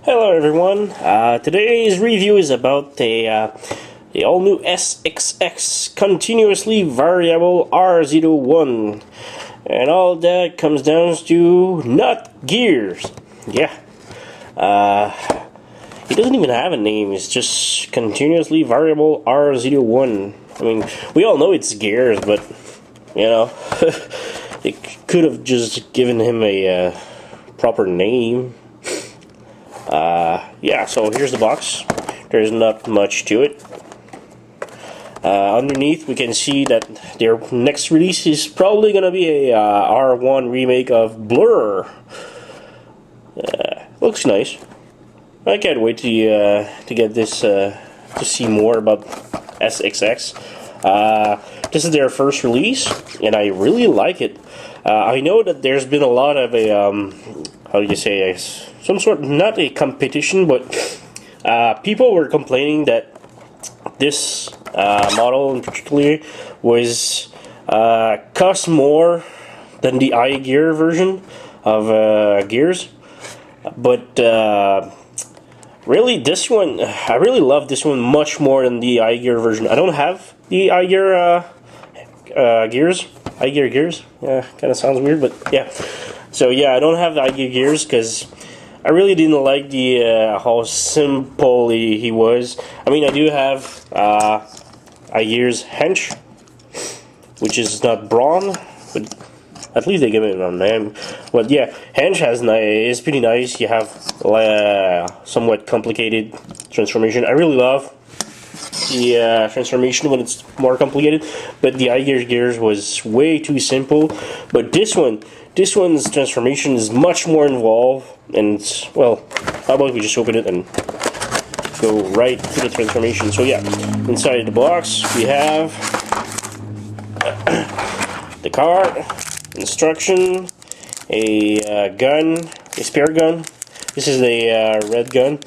Hello everyone, today's review is about the all-new SXS continuously variable R-01, and all that comes down to not gears. Yeah, it doesn't even have a name, it's just continuously variable R-01. I mean, we all know it's gears, but, you know, they could have just given him a proper name. Yeah, so here's the box. There's not much to it. Underneath we can see that their next release is probably gonna be a R-01 remake of Blur. Looks nice. I can't wait to get this to see more about SXS. This is their first release, and I really like it. I know that there's been a lot of a how do you say, some sort, not a competition, but people were complaining that this model in particular was cost more than the iGear version of gears, but really this one, I really love this one much more than the iGear version. I don't have the iGear gears. iGear gears? Yeah, kind of sounds weird, but yeah. So yeah, I don't have the iGear gears because I really didn't like the how simple he was. I mean, I do have iGear's hench, which is not brawn, but at least they give it a name. But yeah, hench is pretty nice. You have somewhat complicated transformation. I really love the transformation when it's more complicated, but the iGear gears was way too simple. But this one's transformation is much more involved, and well, how about we just open it and go right to the transformation. So yeah, inside the box we have the card, instruction, a gun, a spare gun. This is a red gun.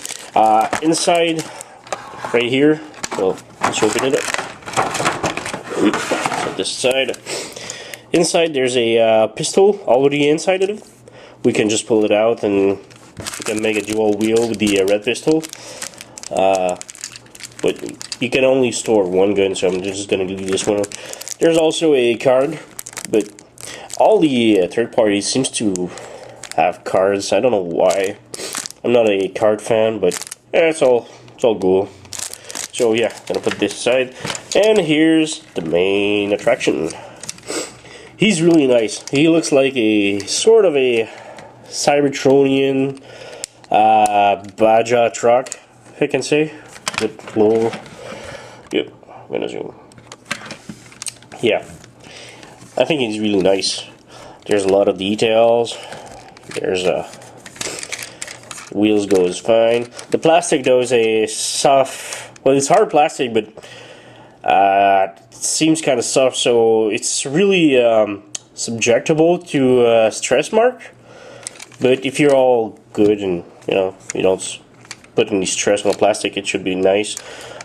Inside, right here, well, let's open it up. So this side. Inside there's a pistol already inside of it. We can just pull it out and we can make a dual wheel with the red pistol. But you can only store one gun, so I'm just going to leave this one. There's also a card, but all the third parties seems to have cards. I don't know why. I'm not a card fan, but yeah, it's all cool. So yeah, gonna put this aside, and here's the main attraction. He's really nice. He looks like a sort of a Cybertronian Baja truck, if I can say. With little, yep, I'm gonna zoom. Yeah, I think he's really nice. There's a lot of details. There's wheels goes fine. The plastic though is a soft. Well, it's hard plastic, but seems kind of soft, so it's really subjectable to stress mark. But if you're all good and you don't put any stress on the plastic, it should be nice.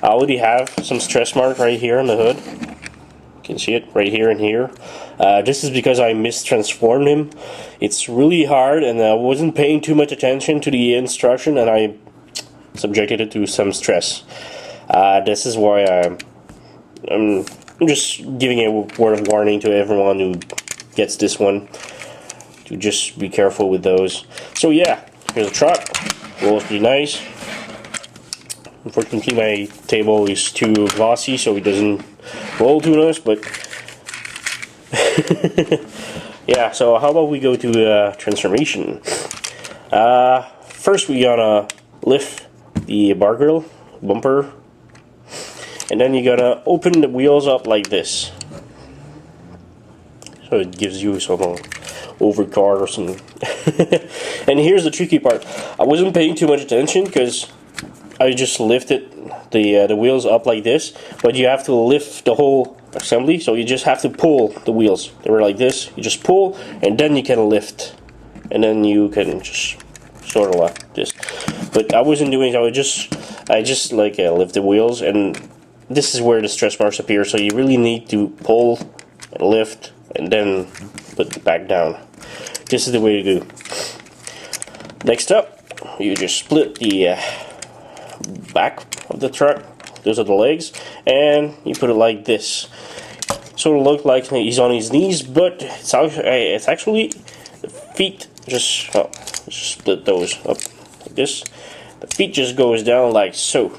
I already have some stress mark right here on the hood. You can see it right here and here. This is because I mistransformed him. It's really hard, and I wasn't paying too much attention to the instruction, and I subjected it to some stress. This is why I'm just giving a word of warning to everyone who gets this one to just be careful with those. So yeah, here's a truck. Rolls pretty nice. Unfortunately, my table is too glossy, so it doesn't roll too nice. But yeah, so how about we go to transformation? First, we gotta lift the bar grill bumper. And then you gotta open the wheels up like this, so it gives you some overcar or something. And here's the tricky part. I wasn't paying too much attention because I just lifted the wheels up like this, but you have to lift the whole assembly, so you just have to pull the wheels. They were like this. You just pull, and then you can lift, and then you can just sort of like this. But I wasn't doing it. I just like lift the wheels, and this is where the stress marks appear, so you really need to pull and lift and then put it back down. This is the way to do. Next up, you just split the back of the truck. Those are the legs, and you put it like this. So it looks like he's on his knees, but it's actually the feet. Just split those up like this. The feet just goes down like so.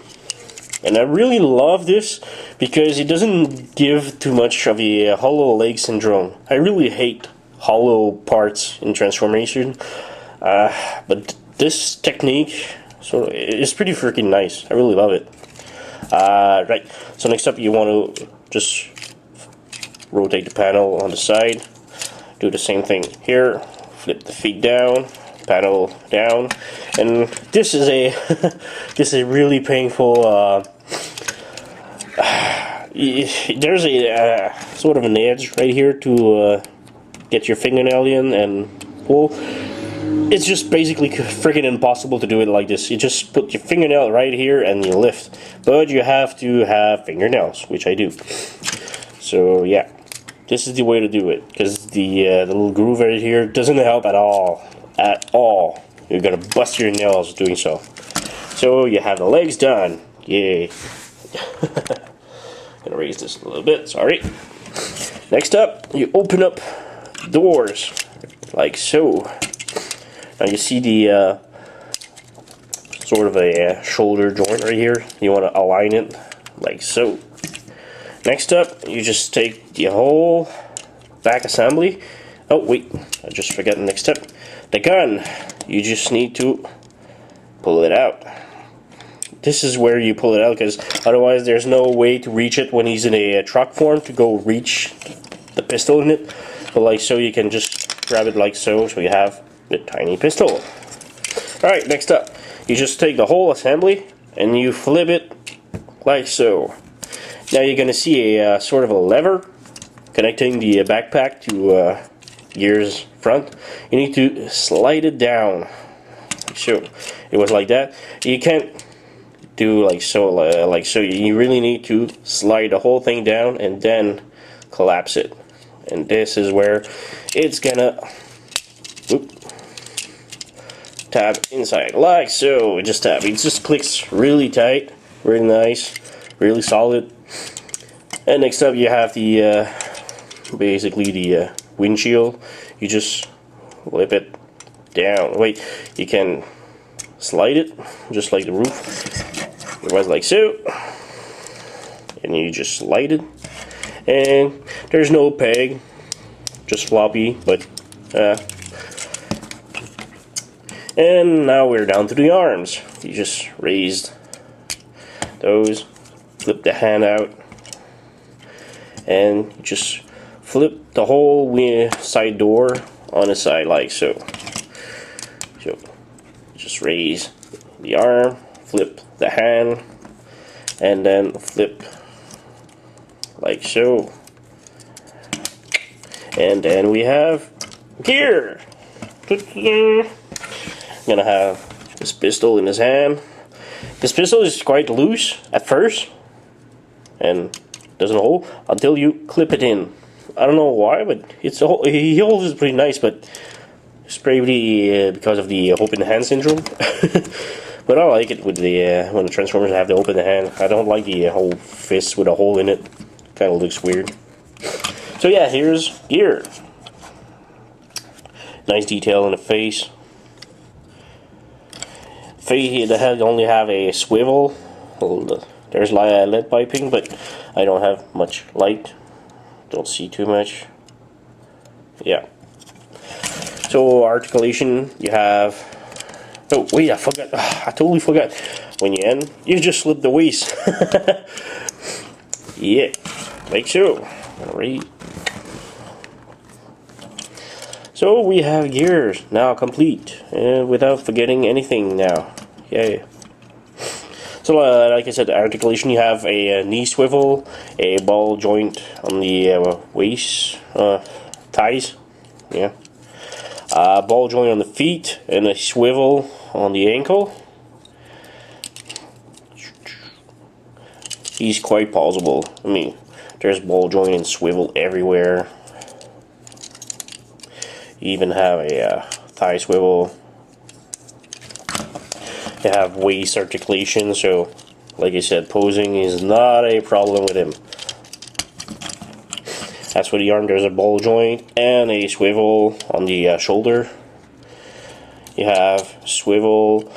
And I really love this because it doesn't give too much of a hollow leg syndrome. I really hate hollow parts in transformation, but this technique is pretty freaking nice. I really love it. Right, so next up you want to just rotate the panel on the side. Do the same thing here. Flip the feet down, panel down, and this is a this is really painful. There's a sort of an edge right here to get your fingernail in and pull. It's just basically freaking impossible to do it like this. You just put your fingernail right here and you lift, but you have to have fingernails, which I do. So yeah, this is the way to do it, because the little groove right here doesn't help at all. At all. You're gonna bust your nails doing so. So you have the legs done. Yay. Gonna raise this a little bit, sorry. Next up, you open up doors like so. Now you see the sort of a shoulder joint right here. You want to align it like so. Next up, you just take the whole back assembly. Oh wait, I just forgot the next step. The gun, you just need to pull it out. This is where you pull it out, because otherwise there's no way to reach it when he's in a truck form to go reach the pistol in it. But like so, you can just grab it like so, so you have the tiny pistol. Alright, next up, you just take the whole assembly and you flip it like so. Now you're going to see a sort of a lever connecting the backpack to gear's front. You need to slide it down. So it was like that. You can't do like so. You really need to slide the whole thing down and then collapse it. And this is where it's gonna tab inside like so. Just tab. It just clicks really tight, really nice, really solid. And next up, you have the basically the windshield. You just flip it down. Wait, you can slide it just like the roof. It was like so, and you just slide it. And there's no peg, just floppy, but and now we're down to the arms. You just raise those, flip the hand out, and you just flip the whole side door on the side like so. So just raise the arm, flip the hand, and then flip like so. And then we have gear. Gonna have this pistol in his hand. This pistol is quite loose at first and doesn't hold until you clip it in. I don't know why, but he holds it pretty nice, but it's probably because of the open hand syndrome. But I like it with the when the Transformers have the open hand. I don't like the whole fist with a hole in it. Kind of looks weird. So yeah, here's gear. Nice detail in the face. The head only have a swivel. There's lead piping, but I don't have much light. Don't see too much. Yeah. So articulation, you have. Oh wait, I forgot. I totally forgot. When you end, you just slip the waist. Yeah, like so. Alright. So we have gears now complete, without forgetting anything now. Yay. So like I said, articulation, you have a knee swivel, a ball joint on the waist, thighs, yeah. Ball joint on the feet, and a swivel on the ankle. He's quite pausable. I mean, there's ball joint and swivel everywhere. You even have a thigh swivel. They have waist articulation, so like I said, posing is not a problem with him. As for the arm, there's a ball joint and a swivel on the shoulder. You have swivel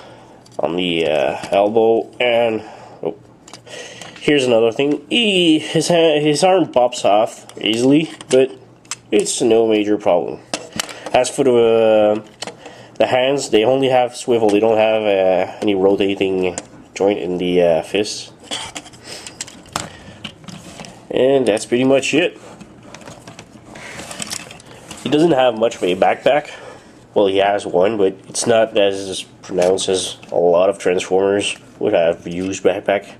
on the elbow, and oh, here's another thing. His arm pops off easily, but it's no major problem. As for the hands, they only have swivel. They don't have any rotating joint in the fist. And that's pretty much it. He doesn't have much of a backpack. Well, he has one, but it's not as pronounced as a lot of Transformers would have used backpack.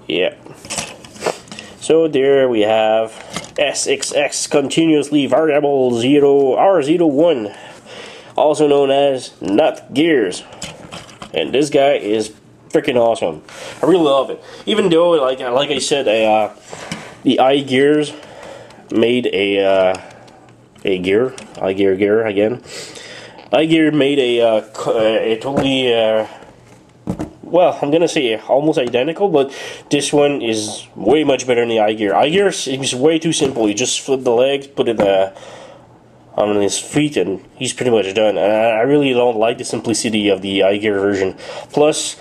Yeah. So there we have SXS continuously variable R-01, also known as Nut Gears. And this guy is freaking awesome. I really love it. Even though, like I said, the iGears made a iGear gear again. iGear made a totally well, I'm gonna say almost identical, but this one is way much better than the iGear. iGear is way too simple. You just flip the legs, put it on his feet, and he's pretty much done. And I really don't like the simplicity of the iGear version. Plus,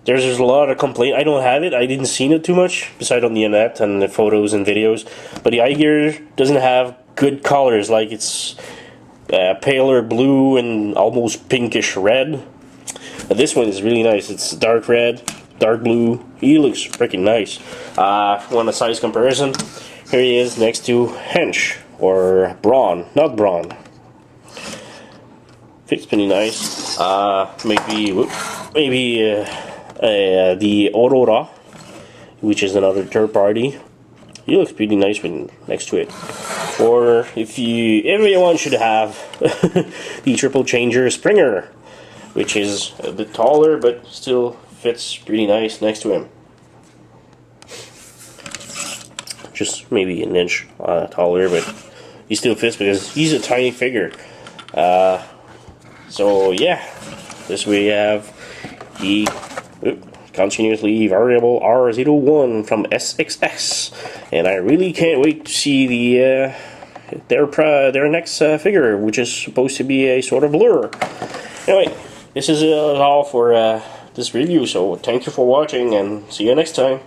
there's a lot of complaint. I don't have it. I didn't see it too much, besides on the internet and the photos and videos. But the iGear doesn't have good colors. Like it's paler blue and almost pinkish red. But this one is really nice. It's dark red, dark blue. He looks freaking nice. Want a size comparison? Here he is next to Hench or Brawn, not Brawn. Fits pretty nice. Maybe the Aurora, which is another third party. He looks pretty nice when next to it. Or if everyone should have the triple changer Springer, which is a bit taller but still fits pretty nice next to him. Just maybe an inch taller, but he still fits because he's a tiny figure. So yeah, this we have the continuously variable R-01 from SXS, and I really can't wait to see their next figure, which is supposed to be a sort of blur. Anyway, this is all for this review, so thank you for watching and see you next time.